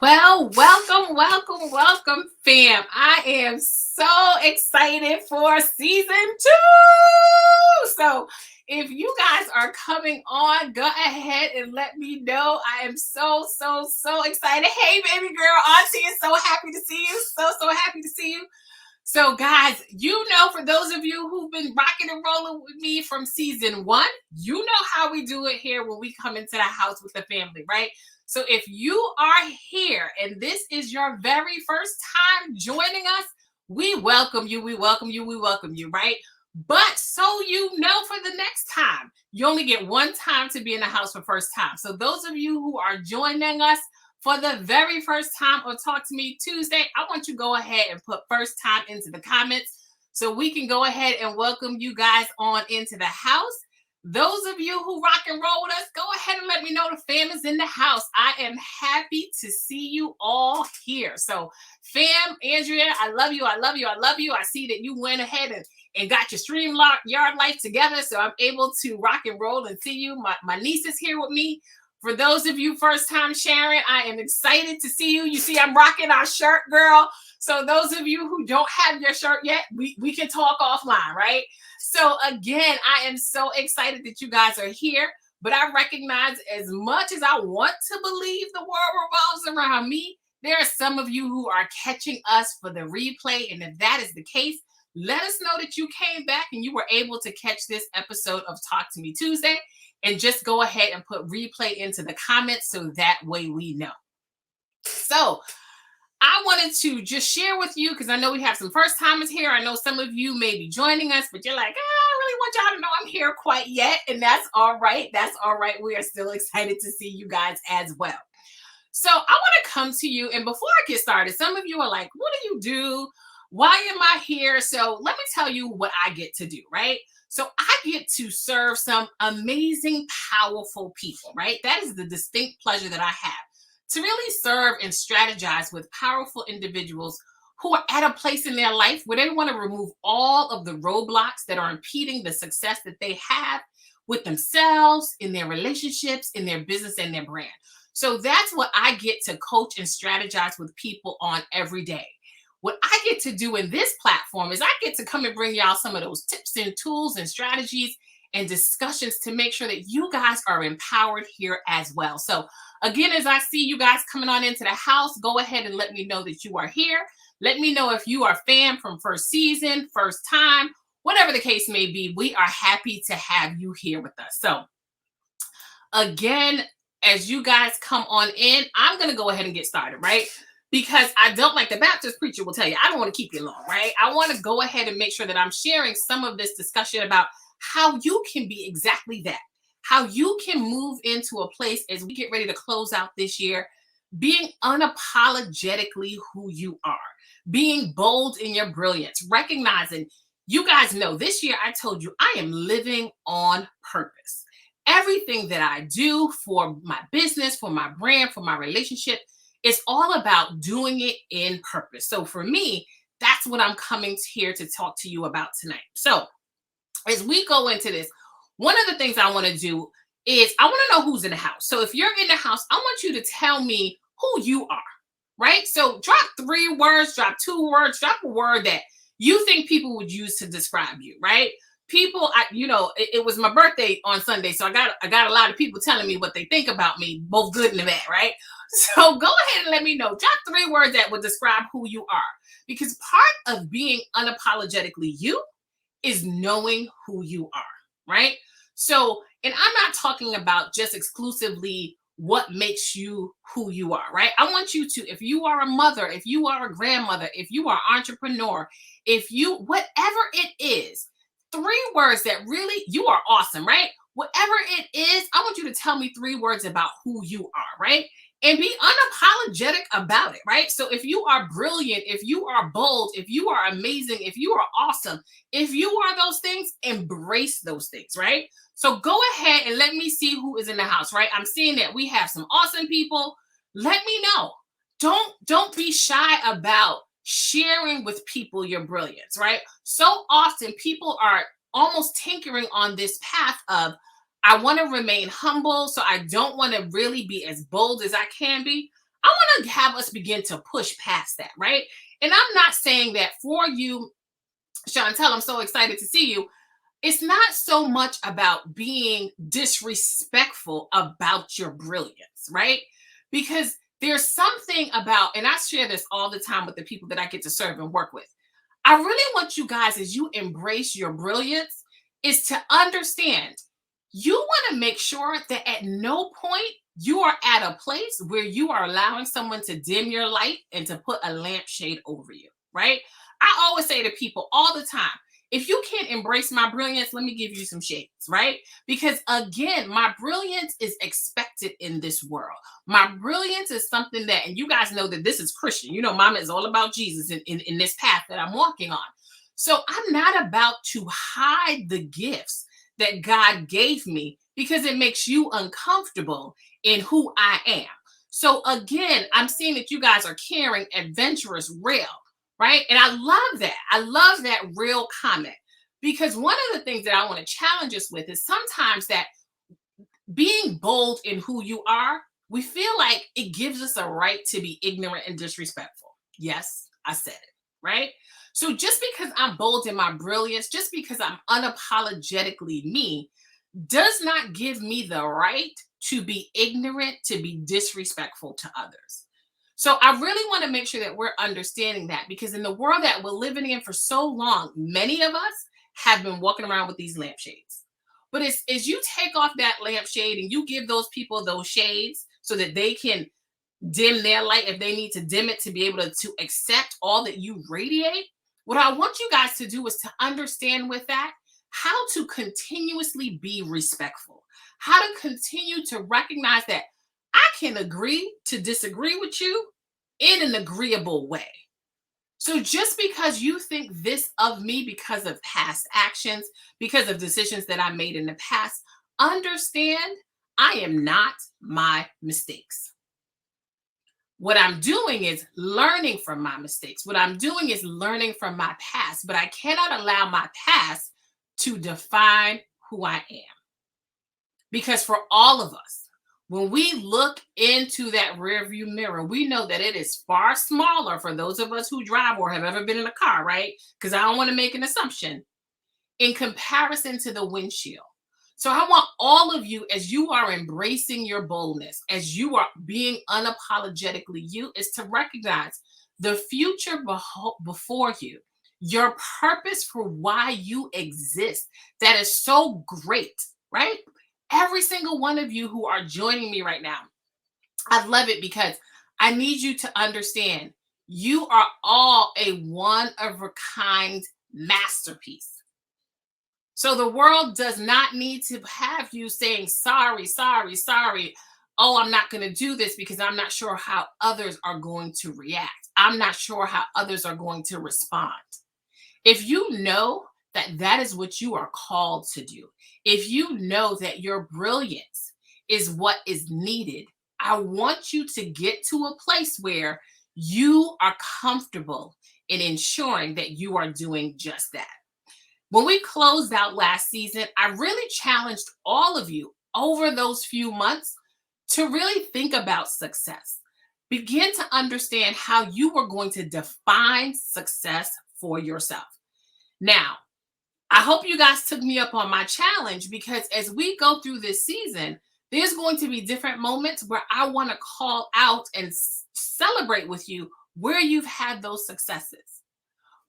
Well, welcome, fam. I am so excited for season 2. So, if you guys are coming on, go ahead and let me know. I am so excited. Hey, baby girl, Auntie is so happy to see you. So happy to see you. So, guys, for those of you who've been rocking and rolling with me from season 1, you know how we do it here when we come into the house with the family, right? So, if you are here and this is your very first time joining us, we welcome you, right? But so for the next time, you only get one time to be in the house for first time. So, those of you who are joining us for the very first time on Talk to Me Tuesday, I want you to go ahead and put first time into the comments so we can go ahead and welcome you guys on into the house. Those of you who rock and roll with us, go ahead and let me know the fam is in the house. I am happy to see you all here. So, fam, Andrea, I love you. I see that you went ahead and got your stream yard life together, so I'm able to rock and roll and see you. My niece is here with me. For those of you first time sharing, I am excited to see you. You see, I'm rocking our shirt, girl. So those of you who don't have your shirt yet, we can talk offline, right? So again, I am so excited that you guys are here. But I recognize, as much as I want to believe the world revolves around me, there are some of you who are catching us for the replay. And if that is the case, let us know that you came back and you were able to catch this episode of Talk to Me Tuesday. And just go ahead and put replay into the comments so that way we know. So I wanted to just share with you, because I know we have some first timers here. I know some of you may be joining us, but you're like, I don't really want y'all to know I'm here quite yet. And that's all right. We are still excited to see you guys as well. So I want to come to you. And before I get started, some of you are like, what do you do? Why am I here? So let me tell you what I get to do, right? So I get to serve some amazing, powerful people, right? That is the distinct pleasure that I have, to really serve and strategize with powerful individuals who are at a place in their life where they want to remove all of the roadblocks that are impeding the success that they have with themselves, in their relationships, in their business, and their brand. So that's what I get to coach and strategize with people on every day. What I get to do in this platform is I get to come and bring y'all some of those tips and tools and strategies and discussions to make sure that you guys are empowered here as well. So again, as I see you guys coming on into the house, go ahead and let me know that you are here. Let me know if you are fan from first season, first time, whatever the case may be. We are happy to have you here with us. So again, as you guys come on in, I'm going to go ahead and get started, right? Because I don't, like the Baptist preacher will tell you, I don't want to keep you long, right? I want to go ahead and make sure that I'm sharing some of this discussion about how you can be exactly that, how you can move into a place as we get ready to close out this year, being unapologetically who you are, being bold in your brilliance, recognizing, you guys know this year I told you I am living on purpose. Everything that I do for my business, for my brand, for my relationship, it's all about doing it in purpose. So for me, that's what I'm coming here to talk to you about tonight. So as we go into this, one of the things I want to do is I want to know who's in the house. So if you're in the house, I want you to tell me who you are, right? So drop 3 words, drop 2 words, drop a word that you think people would use to describe you, right? People, it was my birthday on Sunday, so I got a lot of people telling me what they think about me, both good and bad, right? So go ahead and let me know. Drop 3 words that would describe who you are, because part of being unapologetically you is knowing who you are, right? So, and I'm not talking about just exclusively what makes you who you are, right? I want you to, if you are a mother, if you are a grandmother, if you are an entrepreneur, whatever it is, 3 words that really, you are awesome, right? Whatever it is, I want you to tell me 3 words about who you are, right? And be unapologetic about it, right? So if you are brilliant, if you are bold, if you are amazing, if you are awesome, if you are those things, embrace those things, right? So go ahead and let me see who is in the house, right? I'm seeing that we have some awesome people. Let me know. Don't be shy about sharing with people your brilliance, right? So often people are almost tinkering on this path of, I want to remain humble, so I don't want to really be as bold as I can be. I want to have us begin to push past that, right? And I'm not saying that for you, Chantel, I'm so excited to see you. It's not so much about being disrespectful about your brilliance, right? Because there's something about, and I share this all the time with the people that I get to serve and work with. I really want you guys, as you embrace your brilliance, is to understand you want to make sure that at no point you are at a place where you are allowing someone to dim your light and to put a lampshade over you, right? I always say to people all the time, if you can't embrace my brilliance, let me give you some shades, right? Because again, my brilliance is expected in this world. My brilliance is something that, and you guys know that this is Christian. You know, Mama is all about Jesus in this path that I'm walking on. So I'm not about to hide the gifts that God gave me because it makes you uncomfortable in who I am. So again, I'm seeing that you guys are caring, adventurous, real, right? And I love that. I love that real comment because one of the things that I want to challenge us with is sometimes that being bold in who you are, we feel like it gives us a right to be ignorant and disrespectful. Yes, I said it, right? So just because I'm bold in my brilliance, just because I'm unapologetically me, does not give me the right to be ignorant, to be disrespectful to others. So I really want to make sure that we're understanding that because in the world that we're living in for so long, many of us have been walking around with these lampshades. But as you take off that lampshade and you give those people those shades so that they can dim their light if they need to dim it to be able to accept all that you radiate, what I want you guys to do is to understand with that how to continuously be respectful, how to continue to recognize that I can agree to disagree with you in an agreeable way. So just because you think this of me because of past actions, because of decisions that I made in the past, understand I am not my mistakes. What I'm doing is learning from my mistakes. What I'm doing is learning from my past, but I cannot allow my past to define who I am. Because for all of us, when we look into that rearview mirror, we know that it is far smaller for those of us who drive or have ever been in a car, right? Because I don't want to make an assumption in comparison to the windshield. So I want all of you, as you are embracing your boldness, as you are being unapologetically you, is to recognize the future before you, your purpose for why you exist. That is so great, right? Every single one of you who are joining me right now, I love it because I need you to understand you are all a one of a kind masterpiece. So the world does not need to have you saying, sorry, sorry, sorry. Oh, I'm not going to do this because I'm not sure how others are going to react. I'm not sure how others are going to respond. If you know that that is what you are called to do, if you know that your brilliance is what is needed, I want you to get to a place where you are comfortable in ensuring that you are doing just that. When we closed out last season, I really challenged all of you over those few months to really think about success. Begin to understand how you were going to define success for yourself. Now, I hope you guys took me up on my challenge because as we go through this season, there's going to be different moments where I want to call out and celebrate with you where you've had those successes.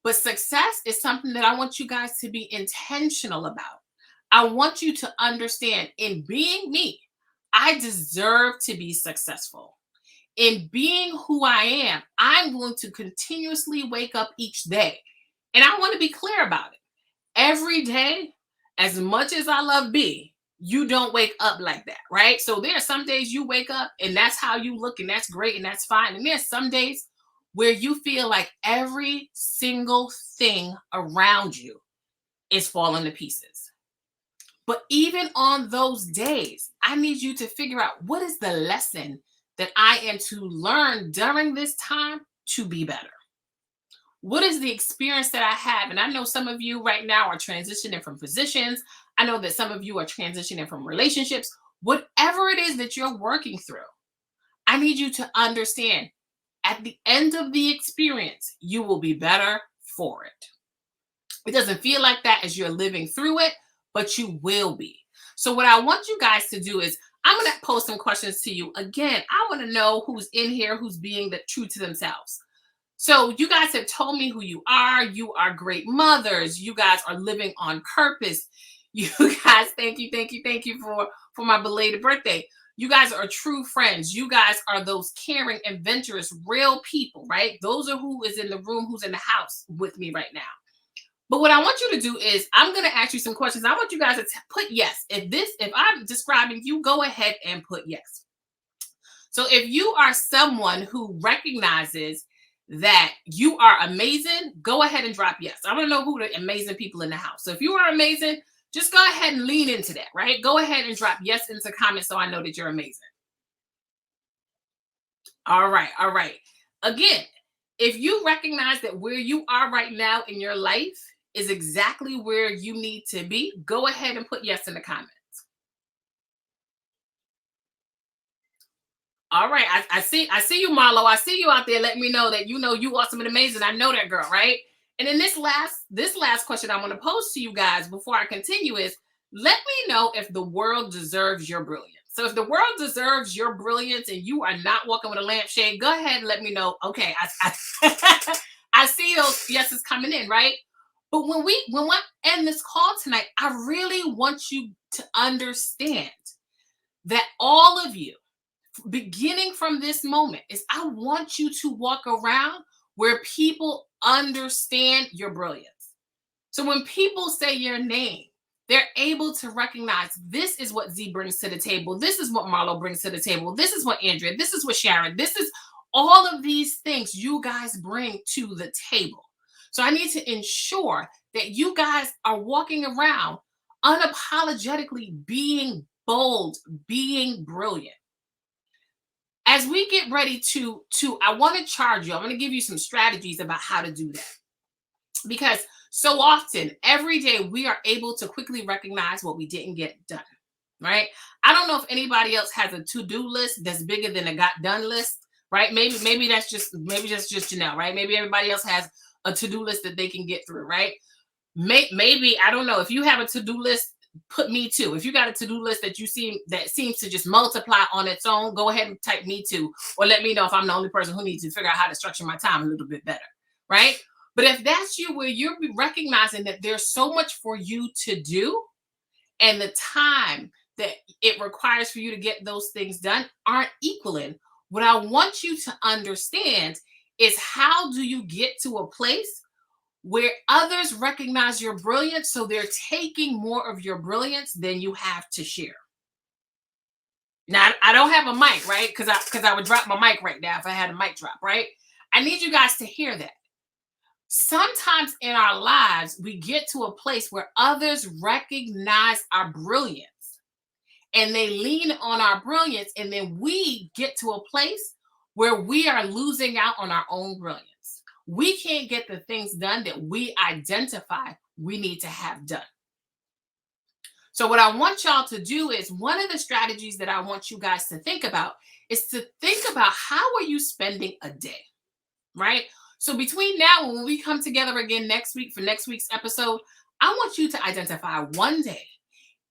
But success is something that I want you guys to be intentional about. I want you to understand in being me, I deserve to be successful. In being who I am, I'm going to continuously wake up each day. And I want to be clear about it. Every day, as much as I love B, you don't wake up like that, right? So there are some days you wake up and that's how you look and that's great and that's fine. And there's some days where you feel like every single thing around you is falling to pieces. But even on those days, I need you to figure out what is the lesson that I am to learn during this time to be better. What is the experience that I have? And I know some of you right now are transitioning from positions. I know that some of you are transitioning from relationships. Whatever it is that you're working through, I need you to understand at the end of the experience, you will be better for it. It doesn't feel like that as you're living through it, but you will be. So what I want you guys to do is I'm going to pose some questions to you. Again, I want to know who's in here, who's being true to themselves. So you guys have told me who you are. You are great mothers. You guys are living on purpose. You guys, thank you for my belated birthday. You guys are true friends. You guys are those caring, adventurous, real people, right? Those are who is in the room, who's in the house with me right now. But what I want you to do is I'm going to ask you some questions. I want you guys to put yes. If I'm describing you, go ahead and put yes. So if you are someone who recognizes that you are amazing, go ahead and drop yes. I want to know who the amazing people in the house. So if you are amazing, just go ahead and lean into that, right? Go ahead and drop yes into comments so I know that you're amazing. All right, all right. Again, if you recognize that where you are right now in your life is exactly where you need to be, go ahead and put yes in the comments. All right, I see you, Marlo. I see you out there. Let me know that you know you awesome and amazing. I know that girl, right? And then this last question I want to pose to you guys before I continue is let me know if the world deserves your brilliance. So if the world deserves your brilliance and you are not walking with a lampshade, go ahead and let me know. Okay, I see those yeses coming in, right? But when we end this call tonight, I really want you to understand that all of you, beginning from this moment, is I want you to walk around where people understand your brilliance. So when people say your name, they're able to recognize this is what Z brings to the table. This is what Marlo brings to the table. This is what Andrea, this is what Sharon, this is all of these things you guys bring to the table. So I need to ensure that you guys are walking around unapologetically being bold, being brilliant. As we get ready to I want to charge you. I'm going to give you some strategies about how to do that. Because so often, every day, we are able to quickly recognize what we didn't get done, right? I don't know if anybody else has a to-do list that's bigger than a got done list, right? Maybe that's just Janelle, right? Maybe everybody else has a to-do list that they can get through, right? Maybe I don't know if you have a to-do list. Put me too. If you got a to-do list that seems to just multiply on its own, go ahead and type me too, or let me know if I'm the only person who needs to figure out how to structure my time a little bit better, right? But if that's you, where you're recognizing that there's so much for you to do and the time that it requires for you to get those things done aren't equaling, what I want you to understand is how do you get to a place where others recognize your brilliance, so they're taking more of your brilliance than you have to share. Now, I don't have a mic, right? Because I would drop my mic right now if I had a mic drop, right? I need you guys to hear that. Sometimes in our lives, we get to a place where others recognize our brilliance and they lean on our brilliance, and then we get to a place where we are losing out on our own brilliance. We can't get the things done that we identify we need to have done. So what I want y'all to do is, one of the strategies that I want you guys to think about is to think about how are you spending a day, right? So between now and when we come together again next week for next week's episode, I want you to identify one day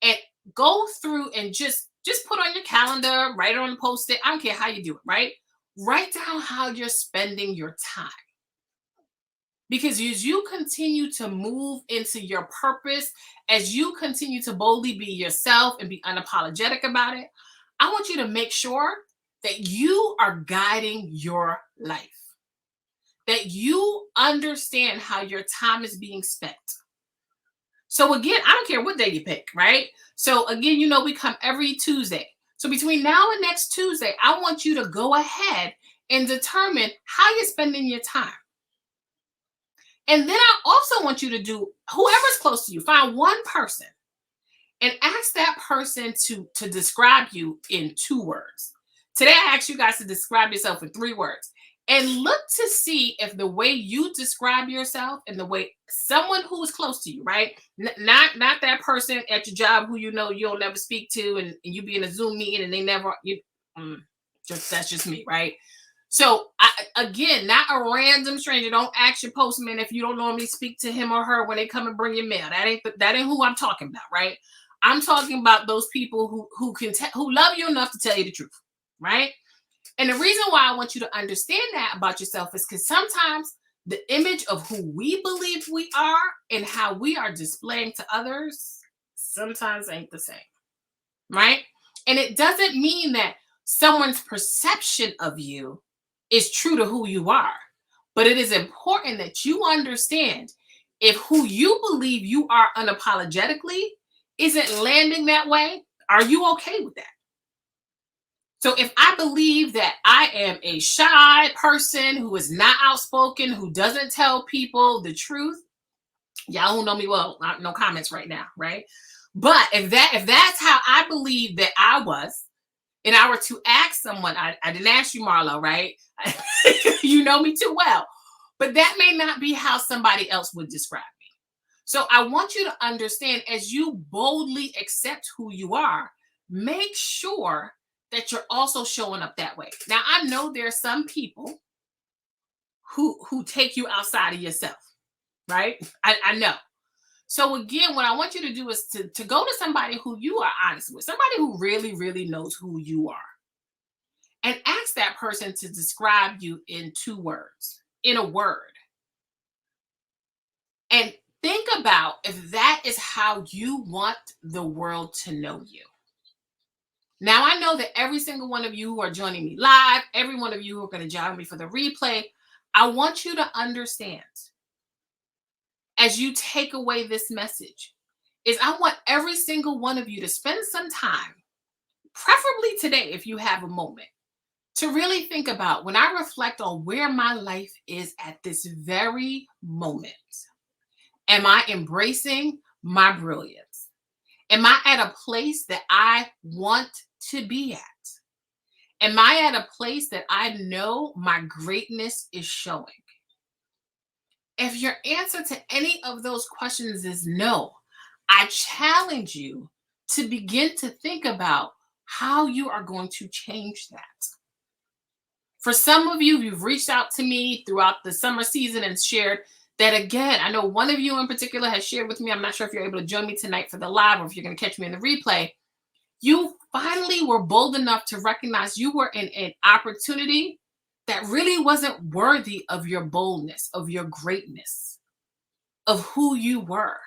and go through and just put on your calendar, write it on a post-it. I don't care how you do it, right? Write down how you're spending your time. Because as you continue to move into your purpose, as you continue to boldly be yourself and be unapologetic about it, I want you to make sure that you are guiding your life, that you understand how your time is being spent. So again, I don't care what day you pick, right? So again, we come every Tuesday. So between now and next Tuesday, I want you to go ahead and determine how you're spending your time. And then I also want you to do, whoever's close to you, find one person and ask that person to describe you in 2 words. Today, I asked you guys to describe yourself in 3 words. And look to see if the way you describe yourself and the way someone who is close to you, right? Not that person at your job who you'll never speak to, and you be in a Zoom meeting and they never, That's just me, right? So again, not a random stranger. Don't ask your postman if you don't normally speak to him or her when they come and bring your mail. That ain't who I'm talking about, right? I'm talking about those people who love you enough to tell you the truth, right? And the reason why I want you to understand that about yourself is because sometimes the image of who we believe we are and how we are displaying to others sometimes ain't the same, right? And it doesn't mean that someone's perception of you is true to who you are, but it is important that you understand if who you believe you are unapologetically isn't landing that way, are you okay with that? So if I believe that I am a shy person who is not outspoken, who doesn't tell people the truth, y'all who know me well, no comments right now, right? But if that's how I believe that I was, and I were to ask someone, I didn't ask you, Marlo, right? You know me too well, but that may not be how somebody else would describe me. So I want you to understand, as you boldly accept who you are, make sure that you're also showing up that way. Now, I know there are some people who take you outside of yourself, right? I know. So again, what I want you to do is to go to somebody who you are honest with, somebody who really, really knows who you are, and ask that person to describe you in 2 words, in a word. And think about if that is how you want the world to know you. Now, I know that every single one of you who are joining me live, every one of you who are going to join me for the replay, I want you to understand, as you take away this message, is I want every single one of you to spend some time, preferably today if you have a moment, to really think about, when I reflect on where my life is at this very moment, am I embracing my brilliance? Am I at a place that I want to be at? Am I at a place that I know my greatness is showing? If your answer to any of those questions is no, I challenge you to begin to think about how you are going to change that. For some of you, you've reached out to me throughout the summer season and shared that. Again, I know one of you in particular has shared with me, I'm not sure if you're able to join me tonight for the live or if you're going to catch me in the replay. You finally were bold enough to recognize you were in an opportunity that really wasn't worthy of your boldness, of your greatness, of who you were.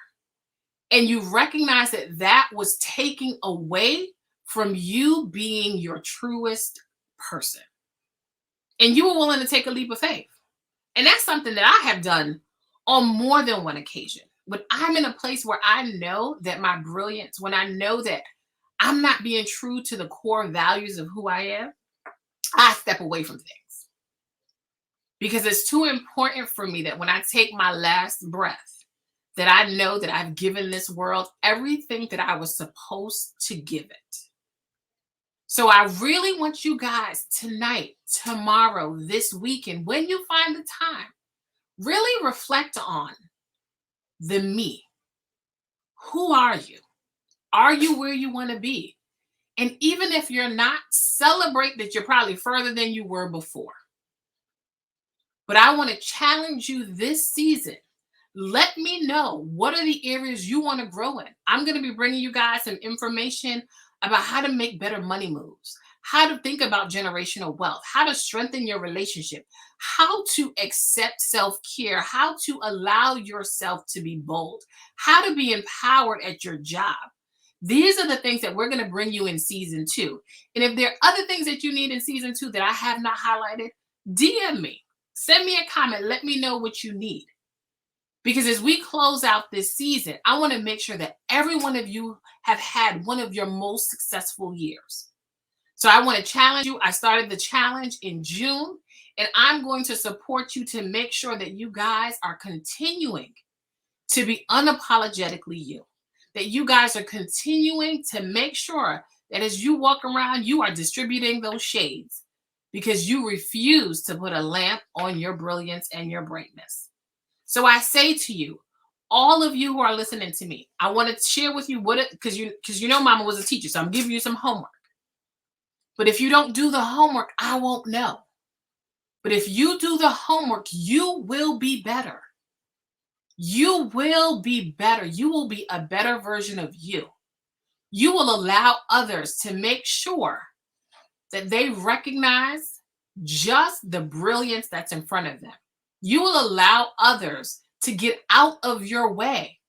And you recognize that that was taking away from you being your truest person. And you were willing to take a leap of faith. And that's something that I have done on more than one occasion. When I'm in a place where I know that my brilliance, when I know that I'm not being true to the core values of who I am, I step away from things. Because it's too important for me that when I take my last breath, that I know that I've given this world everything that I was supposed to give it. So I really want you guys tonight, tomorrow, this weekend, when you find the time, really reflect on the me. Who are you? Are you where you want to be? And even if you're not, celebrate that you're probably further than you were before. But I want to challenge you this season. Let me know, what are the areas you want to grow in? I'm going to be bringing you guys some information about how to make better money moves, how to think about generational wealth, how to strengthen your relationship, how to accept self-care, how to allow yourself to be bold, how to be empowered at your job. These are the things that we're going to bring you in season 2. And if there are other things that you need in season 2 that I have not highlighted, DM me, send me a comment, let me know what you need. Because as we close out this season, I want to make sure that every one of you have had one of your most successful years. So I want to challenge you. I started the challenge in June, and I'm going to support you to make sure that you guys are continuing to be unapologetically you. That you guys are continuing to make sure that as you walk around, you are distributing those shades because you refuse to put a lamp on your brilliance and your brightness. So I say to you, all of you who are listening to me, I want to share with you because you know Mama was a teacher, so I'm giving you some homework. But if you don't do the homework, I won't know. But if you do the homework, you will be better. You will be better. You will be a better version of you. You will allow others to make sure that they recognize just the brilliance that's in front of them. You will allow others to get out of your way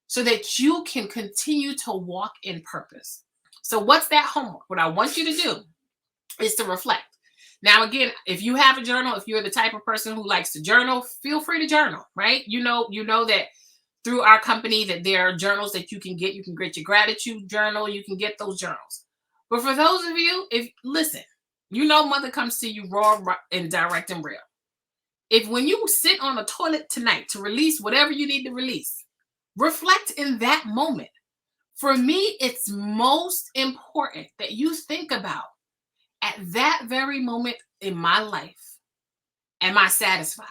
so that you can continue to walk in purpose. So, what's that homework? What I want you to do is to reflect. Now, again, if you have a journal, if you're the type of person who likes to journal, feel free to journal, right? You know that through our company that there are journals that you can get. You can get your gratitude journal. You can get those journals. But for those of you, if listen, mother comes to you raw and direct and real. If when you sit on the toilet tonight to release whatever you need to release, reflect in that moment. For me, it's most important that you think about at that very moment in my life, am I satisfied?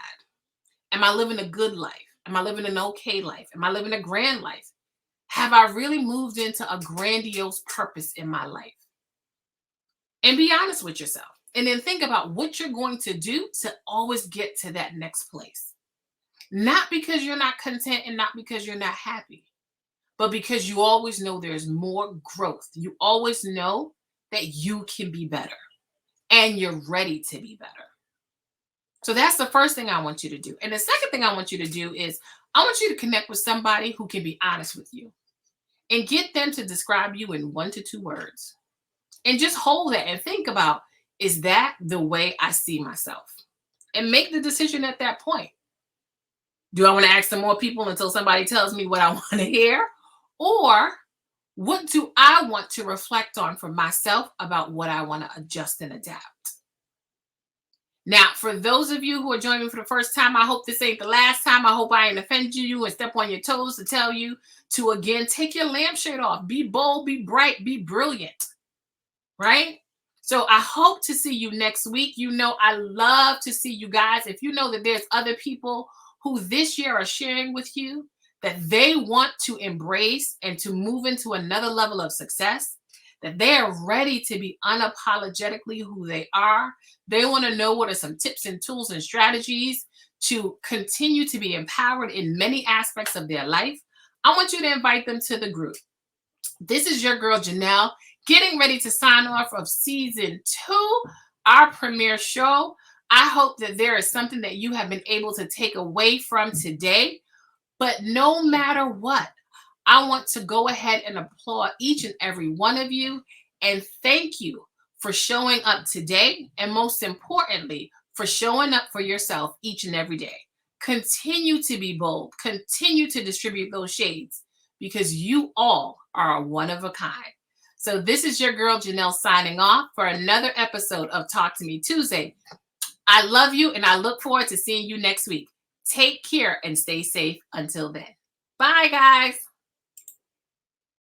Am I living a good life? Am I living an okay life? Am I living a grand life? Have I really moved into a grandiose purpose in my life? And be honest with yourself. And then think about what you're going to do to always get to that next place. Not because you're not content and not because you're not happy, but because you always know there's more growth. You always know that you can be better and you're ready to be better. So that's the first thing I want you to do. And the second thing I want you to do is I want you to connect with somebody who can be honest with you and get them to describe you in 1 to 2 words. And just hold that and think about, is that the way I see myself? And make the decision at that point. Do I want to ask some more people until somebody tells me what I want to hear? Or what do I want to reflect on for myself about what I want to adjust and adapt? Now, for those of you who are joining me for the first time, I hope this ain't the last time. I hope I ain't offended you and step on your toes to tell you to, again, take your lampshade off. Be bold, be bright, be brilliant, right? So I hope to see you next week. I love to see you guys. If you know that there's other people who this year are sharing with you that they want to embrace and to move into another level of success, that they are ready to be unapologetically who they are. They want to know what are some tips and tools and strategies to continue to be empowered in many aspects of their life. I want you to invite them to the group. This is your girl, Janelle, getting ready to sign off of season 2, our premiere show. I hope that there is something that you have been able to take away from today. But no matter what, I want to go ahead and applaud each and every one of you and thank you for showing up today. And most importantly, for showing up for yourself each and every day. Continue to be bold. Continue to distribute those shades because you all are one of a kind. So this is your girl, Janelle, signing off for another episode of Talk to Me Tuesday. I love you and I look forward to seeing you next week. Take care and stay safe until then. Bye, guys.